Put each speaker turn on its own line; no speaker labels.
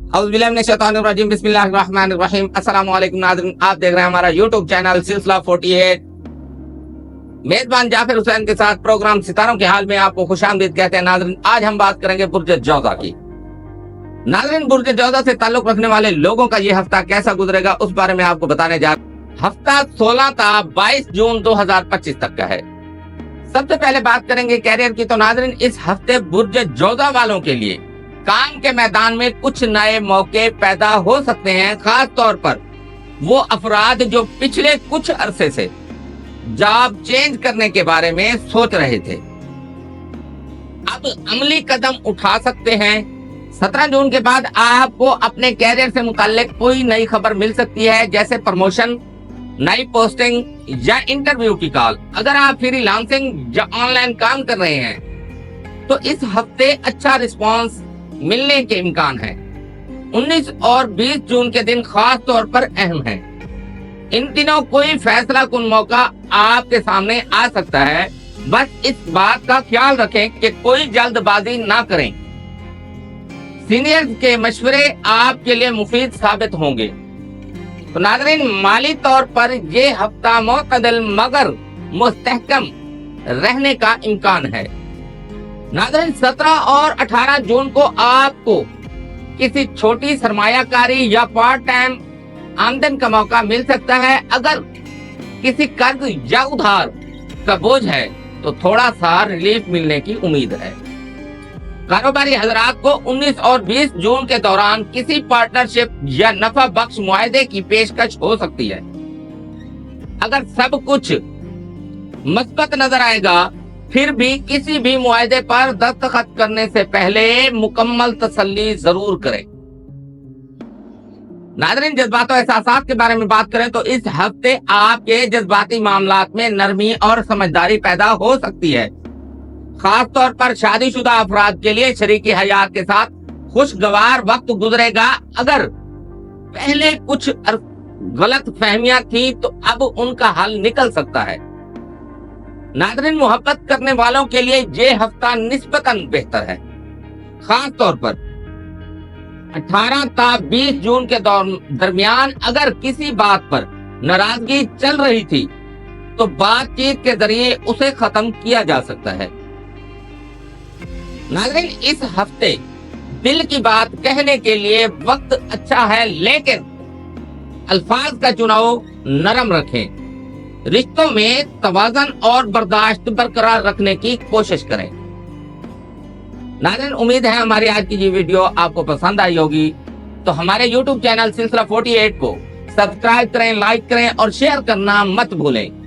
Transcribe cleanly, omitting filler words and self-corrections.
बिस्मिल्लाहिर्रहमानिर्रहीम। अस्सलाम वालेकुम नाज़रीन, आप देख रहे हैं हमारा यूट्यूब चैनल सिलसिला 48। मेजबान जाफर हुसैन के साथ प्रोग्राम सितारों के हाल में आपको खुशामदीद कहते हैं। नाज़रीन, आज हम बात करेंगे बुर्ज जौज़ा की। नाज़रीन, बुर्ज जौज़ा से ताल्लुक रखने वाले लोगों का ये हफ्ता कैसा गुजरेगा उस बारे में आपको बताने जा रहे हैं। हफ्ता 16 था 22 जून 2025 तक का है। सबसे पहले बात करेंगे कैरियर की। तो नाज़रीन, इस हफ्ते बुर्ज जौज़ा वालों के लिए काम के मैदान में कुछ नए मौके पैदा हो सकते हैं, खास तौर पर वो अफराद जो पिछले कुछ अरसे से जॉब चेंज करने के बारे में सोच रहे थे, अब अमली कदम उठा सकते हैं। 17 जून के बाद आपको अपने कैरियर से मुताल्लिक कोई नई खबर मिल सकती है, जैसे प्रमोशन, नई पोस्टिंग या इंटरव्यू की कॉल। अगर आप फ्रीलांसिंग या ऑनलाइन काम कर रहे हैं तो इस हफ्ते अच्छा रिस्पांस मिलने के इम्कान है। 19 और 20 जून के दिन खास तौर पर अहम हैं। इन दिनों कोई फैसला कुन मौका आपके सामने आ सकता है। बस इस बात का ख्याल रखें कि कोई जल्दबाजी ना करें। सीनियर्स के मशवरे आपके लिए मुफीद साबित होंगे। तो नाज़रीन, माली तौर पर ये हफ्ता मुतदल मगर मुस्तहकम रहने का इम्कान है। नाज़रीन, 17 और 18 जून को आपको किसी छोटी सरमायाकारी या पार्ट टाइम आमदन का मौका मिल सकता है। अगर किसी कर्ज या उधार का बोझ है तो थोड़ा सा रिलीफ मिलने की उम्मीद है। कारोबारी हजरात को 19 और 20 जून के दौरान किसी पार्टनरशिप या नफा बख्श मुआहदे की पेशकश हो सकती है। अगर सब कुछ मस्बत नजर आएगा, फिर भी किसी भी मुआहदे पर दस्तखत करने से पहले मुकम्मल तसल्ली जरूर करें। नाज़रीन, जज्बात और एहसासात के बारे में बात करें तो इस हफ्ते आपके जज्बाती मामलात में नरमी और समझदारी पैदा हो सकती है। खास तौर पर शादीशुदा अफराद के लिए शरीकी हयात के साथ खुशगवार वक्त गुजरेगा। अगर पहले कुछ गलत फहमियां थी तो अब उनका हल निकल सकता है। नाज़रीन, मोहब्बत करने वालों के लिए ये हफ्ता निस्बतन बेहतर है। खास तौर पर 18 ता 20 जून के दरमियान अगर किसी बात पर नाराजगी चल रही थी तो बातचीत के जरिए उसे खत्म किया जा सकता है। नाज़रीन, इस हफ्ते दिल की बात कहने के लिए वक्त अच्छा है, लेकिन अल्फाज का चुनाव नरम रखें। रिश्तों में तवाज़न और बर्दाश्त बरकरार रखने की कोशिश करें। नाज़रीन, उम्मीद है हमारी आज की ये वीडियो आपको पसंद आई होगी। तो हमारे YouTube चैनल सिलसिला 48 को सब्सक्राइब करें, लाइक करें और शेयर करना मत भूलें।